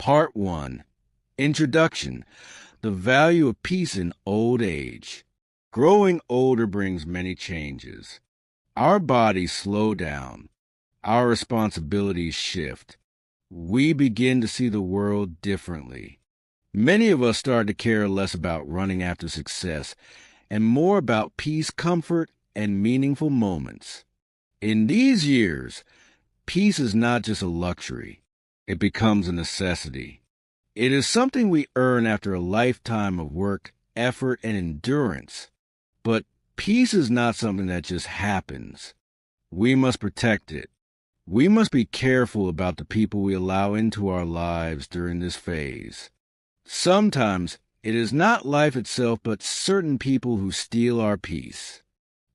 Part 1. Introduction. The value of peace in old age. Growing older brings many changes. Our bodies slow down. Our responsibilities shift. We begin to see the world differently. Many of us start to care less about running after success and more about peace, comfort, and meaningful moments. In these years, peace is not just a luxury. It becomes a necessity. It is something we earn after a lifetime of work, effort, and endurance. But peace is not something that just happens. We must protect it. We must be careful about the people we allow into our lives during this phase. Sometimes it is not life itself, but certain people who steal our peace.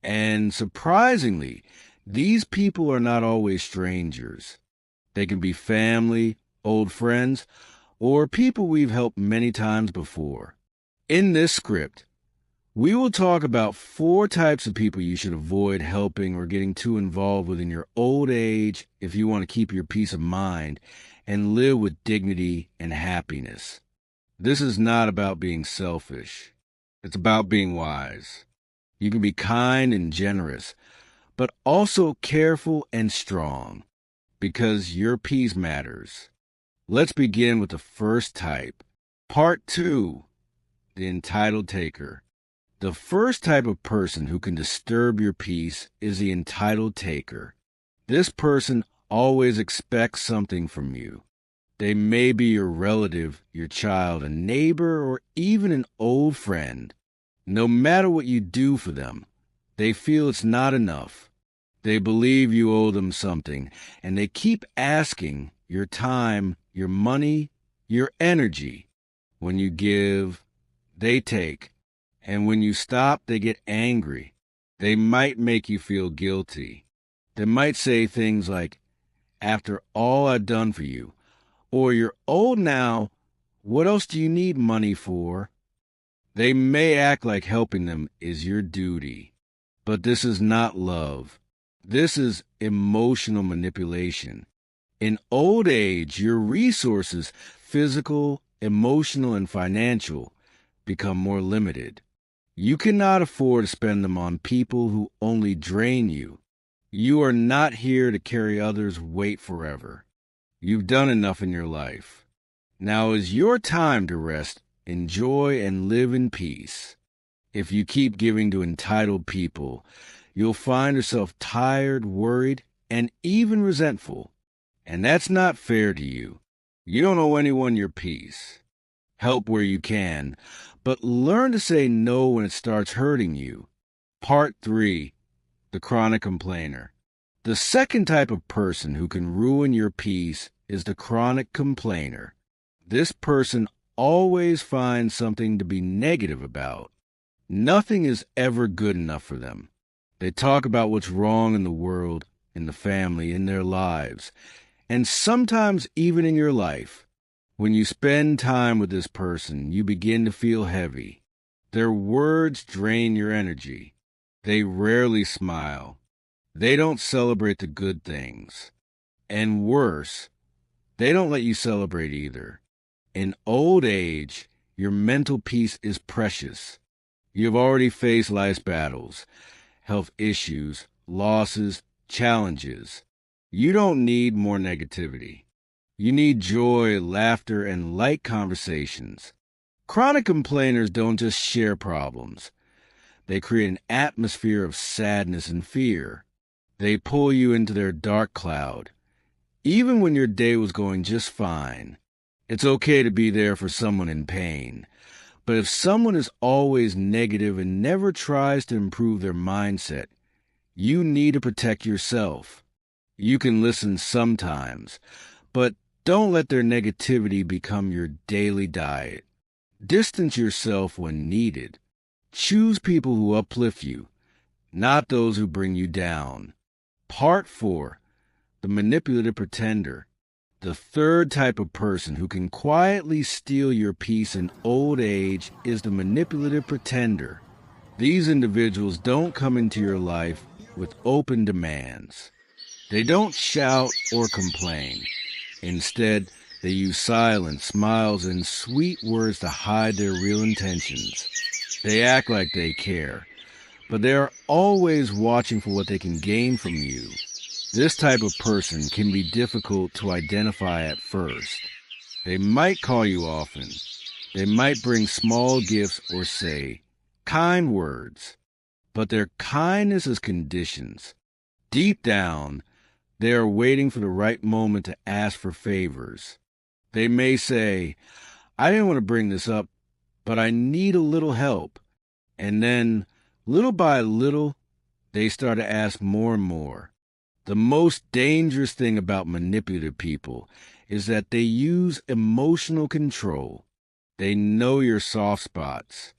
And surprisingly, these people are not always strangers. They can be family, old friends, or people we've helped many times before. In this script, we will talk about 4 types of people you should avoid helping or getting too involved with in your old age if you want to keep your peace of mind and live with dignity and happiness. This is not about being selfish. It's about being wise. You can be kind and generous, but also careful and strong, because your peace matters. Let's begin with the first type. Part 2. The entitled taker. The first type of person who can disturb your peace is the entitled taker. This person always expects something from you. They may be your relative, your child, a neighbor, or even an old friend. No matter what you do for them, they feel it's not enough. They believe you owe them something, and they keep asking your time, your money, your energy. When you give, they take. And when you stop, they get angry. They might make you feel guilty. They might say things like, "After all I've done for you," or "You're old now, what else do you need money for?" They may act like helping them is your duty. But this is not love. This is emotional manipulation. In old age, your resources, physical, emotional, and financial, become more limited. You cannot afford to spend them on people who only drain you. You are not here to carry others' weight forever. You've done enough in your life. Now is your time to rest, enjoy, and live in peace. If you keep giving to entitled people, you'll find yourself tired, worried, and even resentful. And that's not fair to you. You don't owe anyone your peace. Help where you can, but learn to say no when it starts hurting you. Part 3. The chronic complainer. The second type of person who can ruin your peace is the chronic complainer. This person always finds something to be negative about. Nothing is ever good enough for them. They talk about what's wrong in the world, in the family, in their lives, and sometimes even in your life. When you spend time with this person, you begin to feel heavy. Their words drain your energy. They rarely smile. They don't celebrate the good things. And worse, they don't let you celebrate either. In old age, your mental peace is precious. You've already faced life's battles, health issues, losses, challenges. You don't need more negativity. You need joy, laughter, and light conversations. Chronic complainers don't just share problems. They create an atmosphere of sadness and fear. They pull you into their dark cloud. Even when your day was going just fine, it's okay to be there for someone in pain. But if someone is always negative and never tries to improve their mindset, you need to protect yourself. You can listen sometimes, but don't let their negativity become your daily diet. Distance yourself when needed. Choose people who uplift you, not those who bring you down. Part 4. The manipulative pretender. The third type of person who can quietly steal your peace in old age is the manipulative pretender. These individuals don't come into your life with open demands. They don't shout or complain. Instead, They use silence, smiles, and sweet words to hide their real intentions. They act like they care, but they are always watching for what they can gain from you. This type of person can be difficult to identify at first. They might call you often. They might bring small gifts or say kind words, but their kindness is conditions. Deep down, they are waiting for the right moment to ask for favors. They may say, I didn't want to bring this up, but I need a little help. And then, little by little, they start to ask more and more. The most dangerous thing about manipulative people is that they use emotional control. They know your soft spots.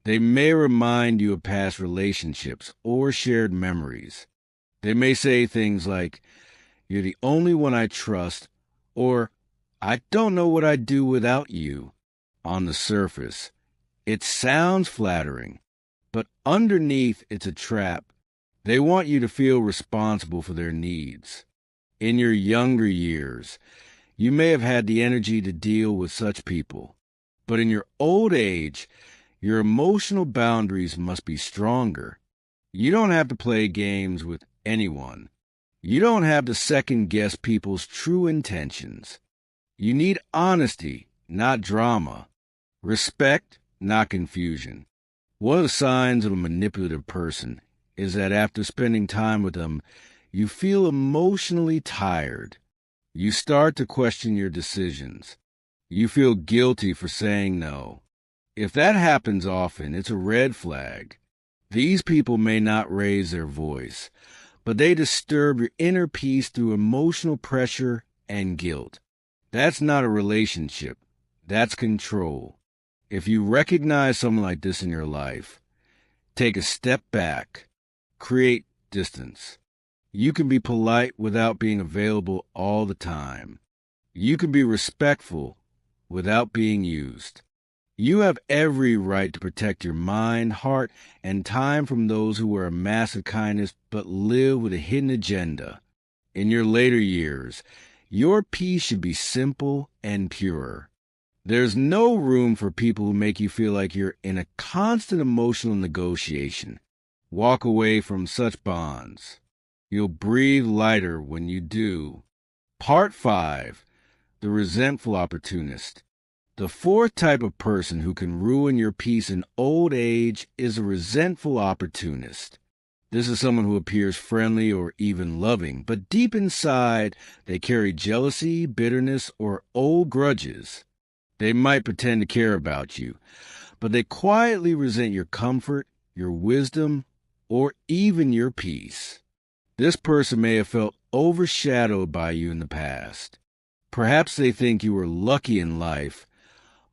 They may remind you of past relationships or shared memories. They may say things like, you're the only one I trust, or I don't know what I'd do without you. On the surface, it sounds flattering, but underneath it's a trap. They want you to feel responsible for their needs. In your younger years, you may have had the energy to deal with such people. But in your old age, your emotional boundaries must be stronger. You don't have to play games with anyone. You don't have to second-guess people's true intentions. You need honesty, not drama. Respect, not confusion. One of the signs of a manipulative person is that after spending time with them, you feel emotionally tired. You start to question your decisions. You feel guilty for saying no. If that happens often, it's a red flag. These people may not raise their voice, but they disturb your inner peace through emotional pressure and guilt. That's not a relationship. That's control. If you recognize someone like this in your life, take a step back. Create distance. You can be polite without being available all the time. You can be respectful without being used. You have every right to protect your mind, heart, and time from those who wear a mask of kindness but live with a hidden agenda. In your later years, your peace should be simple and pure. There's no room for people who make you feel like you're in a constant emotional negotiation. Walk away from such bonds. You'll breathe lighter when you do. Part 5. The resentful opportunist. The fourth type of person who can ruin your peace in old age is a resentful opportunist. This is someone who appears friendly or even loving, but deep inside, they carry jealousy, bitterness, or old grudges. They might pretend to care about you, but they quietly resent your comfort, your wisdom, or even your peace. This person may have felt overshadowed by you in the past. Perhaps they think you were lucky in life,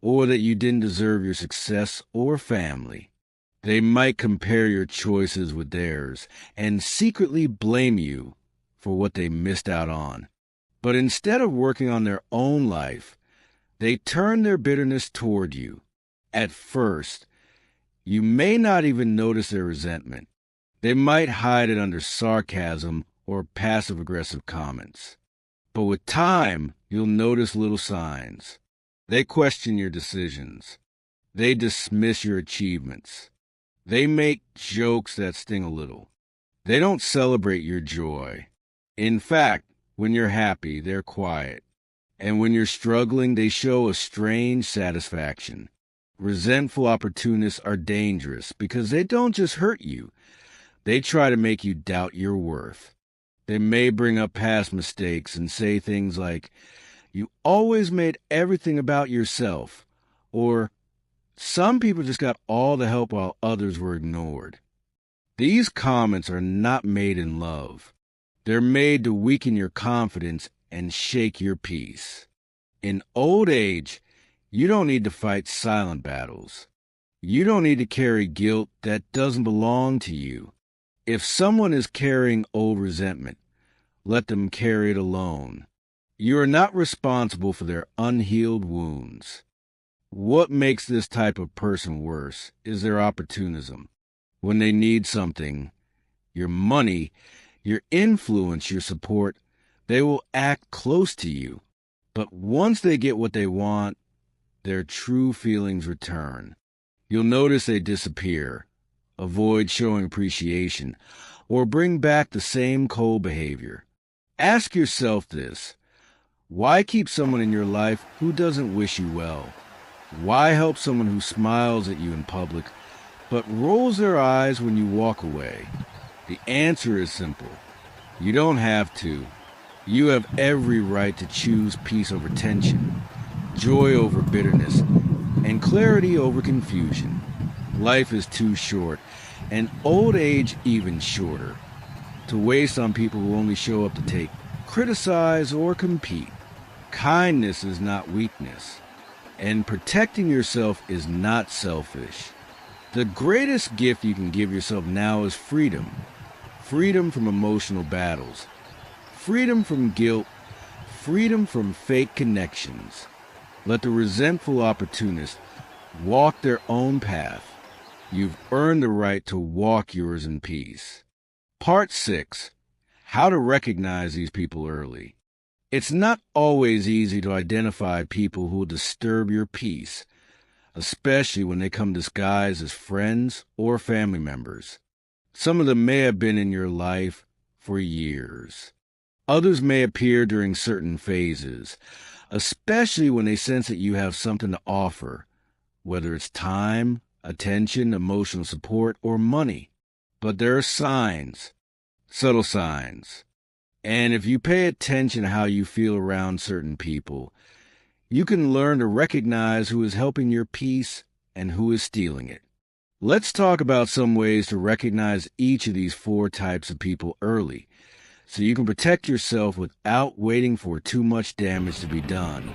or that you didn't deserve your success or family. They might compare your choices with theirs and secretly blame you for what they missed out on. But instead of working on their own life, they turn their bitterness toward you. At first, you may not even notice their resentment. They might hide it under sarcasm or passive-aggressive comments. But with time, you'll notice little signs. They question your decisions. They dismiss your achievements. They make jokes that sting a little. They don't celebrate your joy. In fact, when you're happy, they're quiet. And when you're struggling, they show a strange satisfaction. Resentful opportunists are dangerous because they don't just hurt you. They try to make you doubt your worth. They may bring up past mistakes and say things like, you always made everything about yourself, or some people just got all the help while others were ignored. These comments are not made in love. They're made to weaken your confidence and shake your peace. In old age, you don't need to fight silent battles. You don't need to carry guilt that doesn't belong to you. If someone is carrying old resentment, let them carry it alone. You are not responsible for their unhealed wounds. What makes this type of person worse is their opportunism. When they need something, your money, your influence, your support, they will act close to you. But once they get what they want, their true feelings return. You'll notice they disappear, avoid showing appreciation, or bring back the same cold behavior. Ask yourself this: why keep someone in your life who doesn't wish you well? Why help someone who smiles at you in public but rolls their eyes when you walk away? The answer is simple. You don't have to. You have every right to choose peace over tension, joy over bitterness, and clarity over confusion. Life is too short, and old age even shorter, to waste on people who only show up to take, criticize, or compete. Kindness is not weakness, and protecting yourself is not selfish. The greatest gift you can give yourself now is freedom. Freedom from emotional battles. Freedom from guilt. Freedom from fake connections. Let the resentful opportunists walk their own path. You've earned the right to walk yours in peace. Part 6. How to recognize these people early. It's not always easy to identify people who will disturb your peace, especially when they come disguised as friends or family members. Some of them may have been in your life for years. Others may appear during certain phases, especially when they sense that you have something to offer, whether it's time, attention, emotional support, or money. But there are signs, subtle signs. And if you pay attention to how you feel around certain people, you can learn to recognize who is helping your peace and who is stealing it. Let's talk about some ways to recognize each of these 4 types of people early, so you can protect yourself without waiting for too much damage to be done.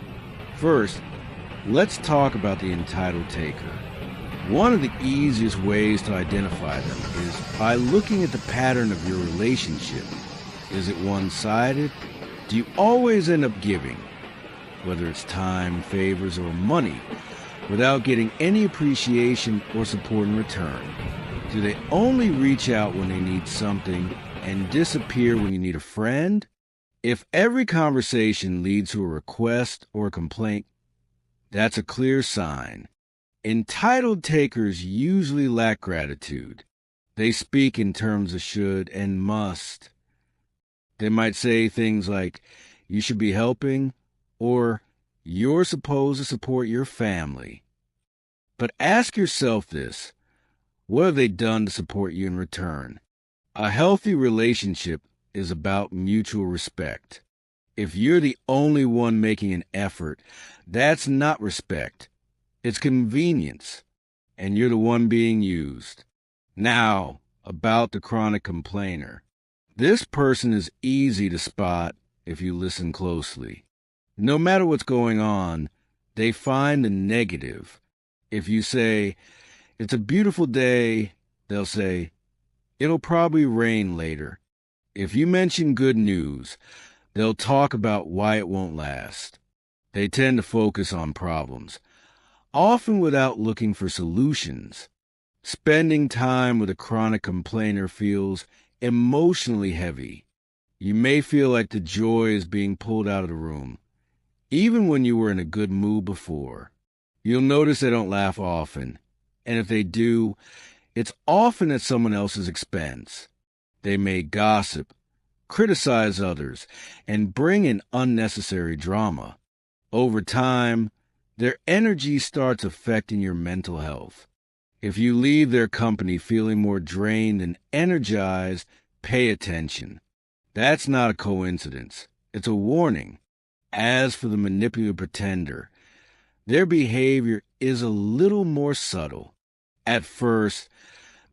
First, let's talk about the entitled taker. One of the easiest ways to identify them is by looking at the pattern of your relationship. Is it one-sided? Do you always end up giving, whether it's time, favors, or money, without getting any appreciation or support in return? Do they only reach out when they need something and disappear when you need a friend? If every conversation leads to a request or a complaint, that's a clear sign. Entitled takers usually lack gratitude. They speak in terms of should and must. They might say things like, "You should be helping," or "You're supposed to support your family." But ask yourself this: what have they done to support you in return? A healthy relationship is about mutual respect. If you're the only one making an effort, that's not respect. It's convenience, and you're the one being used. Now, about the chronic complainer. This person is easy to spot if you listen closely. No matter what's going on, they find the negative. If you say, "It's a beautiful day," they'll say, "It'll probably rain later." If you mention good news, they'll talk about why it won't last. They tend to focus on problems, often without looking for solutions. Spending time with a chronic complainer feels emotionally heavy. You may feel like the joy is being pulled out of the room, even when you were in a good mood before. You'll notice they don't laugh often, and if they do, it's often at someone else's expense. They may gossip, criticize others, and bring in unnecessary drama. Over time, their energy starts affecting your mental health. If you leave their company feeling more drained than energized, pay attention. That's not a coincidence. It's a warning. As for the manipulative pretender, their behavior is a little more subtle. At first,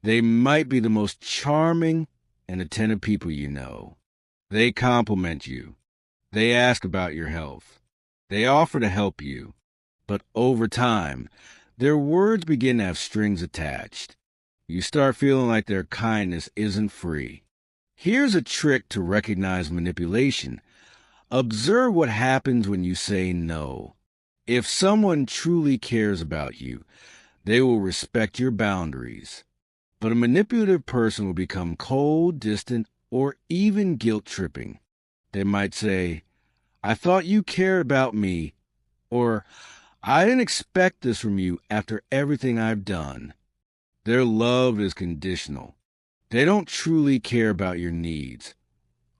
they might be the most charming and attentive people you know. They compliment you. They ask about your health. They offer to help you. But over time, their words begin to have strings attached. You start feeling like their kindness isn't free. Here's a trick to recognize manipulation. Observe what happens when you say no. If someone truly cares about you, they will respect your boundaries. But a manipulative person will become cold, distant, or even guilt-tripping. They might say, I thought you cared about me, or I didn't expect this from you after everything I've done. Their love is conditional. They don't truly care about your needs,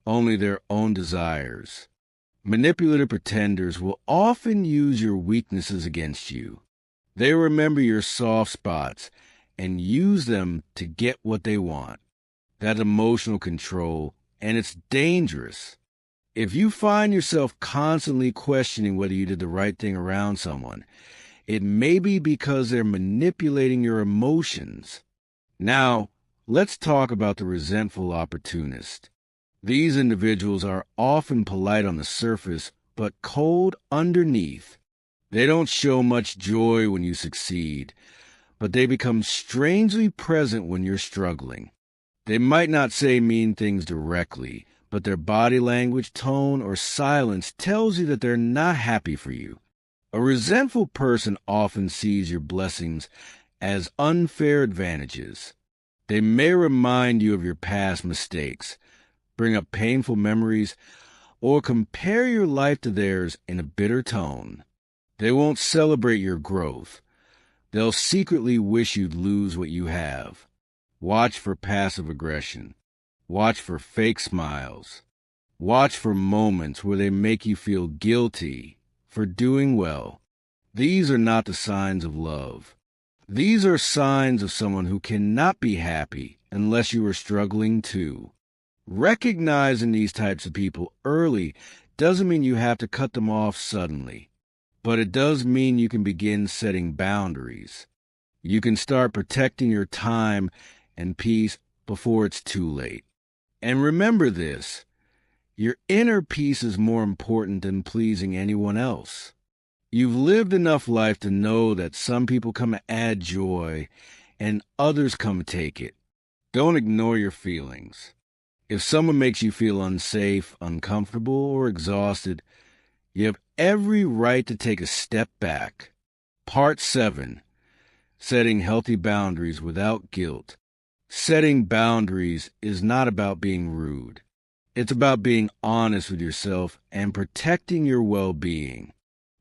only their own desires. Manipulative pretenders will often use your weaknesses against you. They remember your soft spots and use them to get what they want. That's emotional control, and it's dangerous. If you find yourself constantly questioning whether you did the right thing around someone, it may be because they're manipulating your emotions. Now, let's talk about the resentful opportunist. These individuals are often polite on the surface, but cold underneath. They don't show much joy when you succeed, but they become strangely present when you're struggling. They might not say mean things directly, but their body language, tone, or silence tells you that they're not happy for you. A resentful person often sees your blessings as unfair advantages. They may remind you of your past mistakes, bring up painful memories, or compare your life to theirs in a bitter tone. They won't celebrate your growth. They'll secretly wish you'd lose what you have. Watch for passive aggression. Watch for fake smiles. Watch for moments where they make you feel guilty for doing well. These are not the signs of love. These are signs of someone who cannot be happy unless you are struggling too. Recognizing these types of people early doesn't mean you have to cut them off suddenly, but it does mean you can begin setting boundaries. You can start protecting your time and peace before it's too late. And remember this, your inner peace is more important than pleasing anyone else. You've lived enough life to know that some people come to add joy and others come to take it. Don't ignore your feelings. If someone makes you feel unsafe, uncomfortable, or exhausted, you have every right to take a step back. Part 7. Setting healthy boundaries without guilt. Setting boundaries is not about being rude. It's about being honest with yourself and protecting your well-being.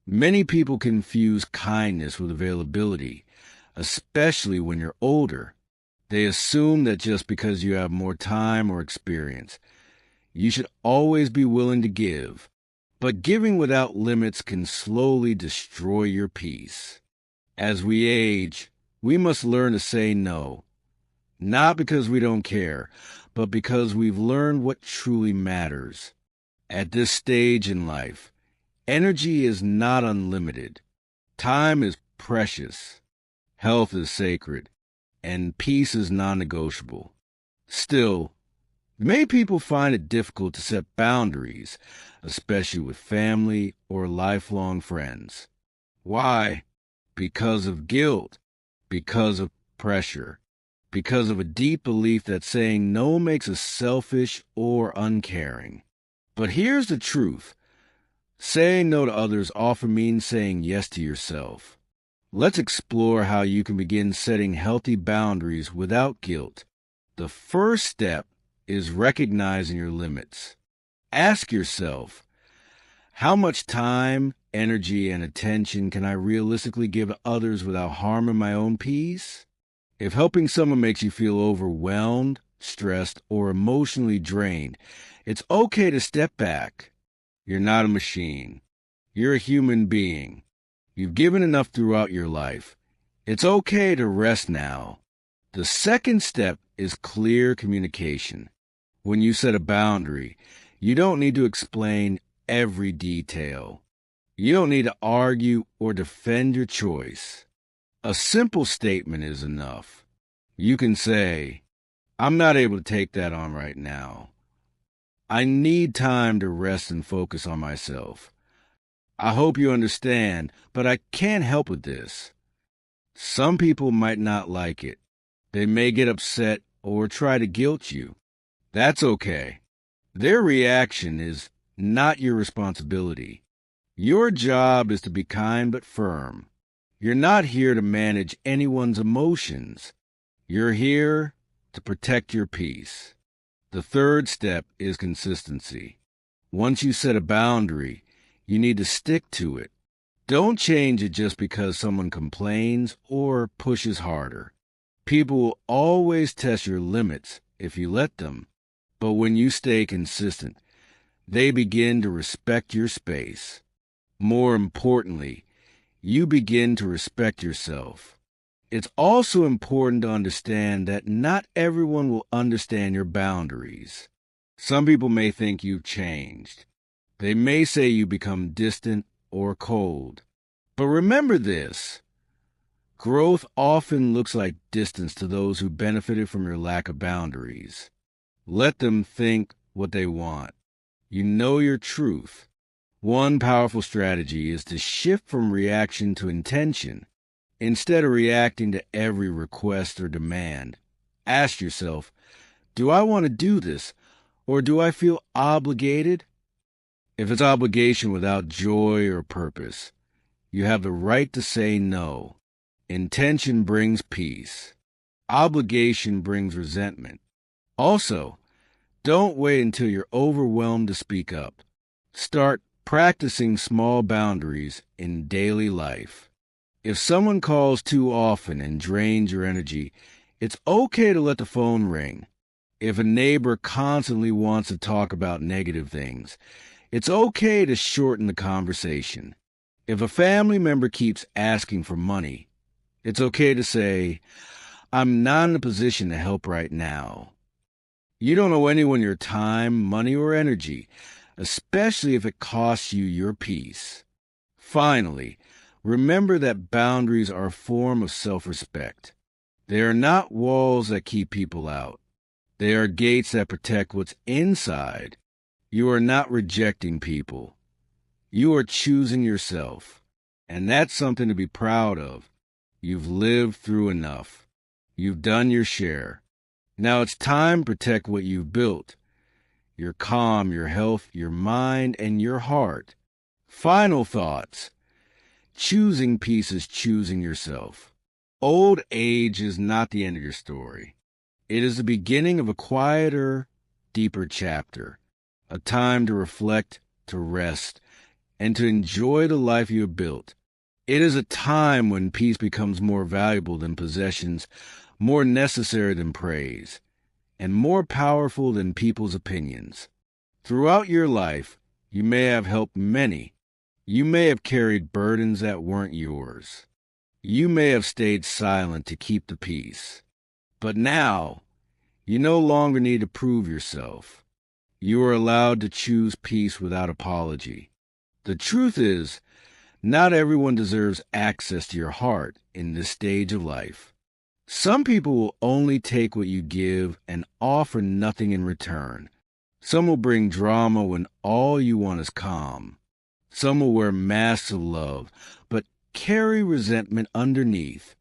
Many people confuse kindness with availability, especially when you're older. They assume that just because you have more time or experience, you should always be willing to give. But giving without limits can slowly destroy your peace. As we age, we must learn to say no. Not because we don't care, but because we've learned what truly matters. At this stage in life, energy is not unlimited. Time is precious. Health is sacred. And peace is non-negotiable. Still, many people find it difficult to set boundaries, especially with family or lifelong friends. Why? Because of guilt, because of pressure, because of a deep belief that saying no makes us selfish or uncaring. But here's the truth. Saying no to others often means saying yes to yourself. Let's explore how you can begin setting healthy boundaries without guilt. The first step is recognizing your limits. Ask yourself, how much time, energy, and attention can I realistically give to others without harming my own peace? If helping someone makes you feel overwhelmed, stressed, or emotionally drained, it's okay to step back. You're not a machine. You're a human being. You've given enough throughout your life. It's okay to rest now. The second step is clear communication. When you set a boundary, you don't need to explain every detail. You don't need to argue or defend your choice. A simple statement is enough. You can say, I'm not able to take that on right now. I need time to rest and focus on myself. I hope you understand, but I can't help with this. Some people might not like it. They may get upset or try to guilt you. That's okay. Their reaction is not your responsibility. Your job is to be kind but firm. You're not here to manage anyone's emotions. You're here to protect your peace. The third step is consistency. Once you set a boundary, You need to stick to it. Don't change it just because someone complains or pushes harder. People will always test your limits if you let them, but when you stay consistent, they begin to respect your space. More importantly, you begin to respect yourself. It's also important to understand that not everyone will understand your boundaries. Some people may think you've changed. They may say you become distant or cold. But remember this: growth often looks like distance to those who benefited from your lack of boundaries. Let them think what they want. You know your truth. One powerful strategy is to shift from reaction to intention. Instead of reacting to every request or demand, ask yourself, do I want to do this, or do I feel obligated? If it's obligation without joy or purpose, you have the right to say no. Intention brings peace. Obligation brings resentment. Also, don't wait until you're overwhelmed to speak up. Start practicing small boundaries in daily life. If someone calls too often and drains your energy, it's okay to let the phone ring. If a neighbor constantly wants to talk about negative things, it's okay to shorten the conversation. If a family member keeps asking for money, it's okay to say, I'm not in a position to help right now. You don't owe anyone your time, money, or energy, especially if it costs you your peace. Finally, remember that boundaries are a form of self-respect. They are not walls that keep people out. They are gates that protect what's inside. You are not rejecting people. You are choosing yourself. And that's something to be proud of. You've lived through enough. You've done your share. Now it's time to protect what you've built. Your calm, your health, your mind, and your heart. Final thoughts. Choosing peace is choosing yourself. Old age is not the end of your story. It is the beginning of a quieter, deeper chapter. A time to reflect, to rest, and to enjoy the life you have built. It is a time when peace becomes more valuable than possessions, more necessary than praise, and more powerful than people's opinions. Throughout your life, you may have helped many. You may have carried burdens that weren't yours. You may have stayed silent to keep the peace. But now, you no longer need to prove yourself. You are allowed to choose peace without apology. The truth is, not everyone deserves access to your heart in this stage of life. Some people will only take what you give and offer nothing in return. Some will bring drama when all you want is calm. Some will wear masks of love, but carry resentment underneath.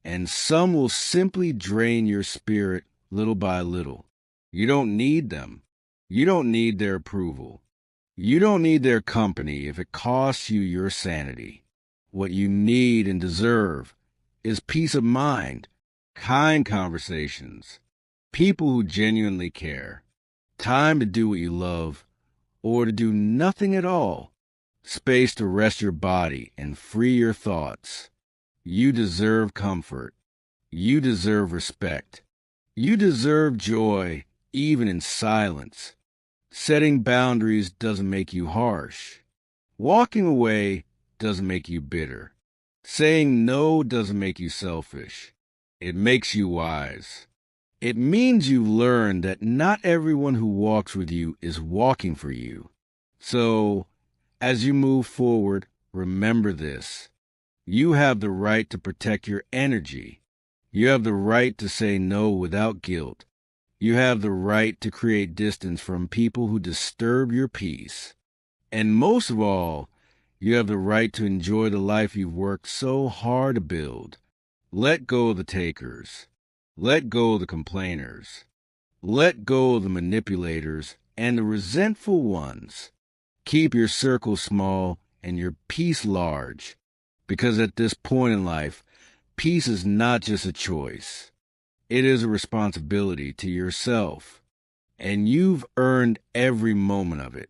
And some will simply drain your spirit little by little. You don't need them. You don't need their approval. You don't need their company if it costs you your sanity. What you need and deserve is peace of mind, kind conversations, people who genuinely care, time to do what you love, or to do nothing at all, space to rest your body and free your thoughts. You deserve comfort. You deserve respect. You deserve joy, even in silence. Setting boundaries doesn't make you harsh. Walking away doesn't make you bitter. Saying no doesn't make you selfish. It makes you wise. It means you've learned that not everyone who walks with you is walking for you. So, as you move forward, remember this. You have the right to protect your energy. You have the right to say no without guilt. You have the right to create distance from people who disturb your peace. And most of all, you have the right to enjoy the life you've worked so hard to build. Let go of the takers. Let go of the complainers. Let go of the manipulators and the resentful ones. Keep your circle small and your peace large, because at this point in life, peace is not just a choice. It is a responsibility to yourself, and you've earned every moment of it.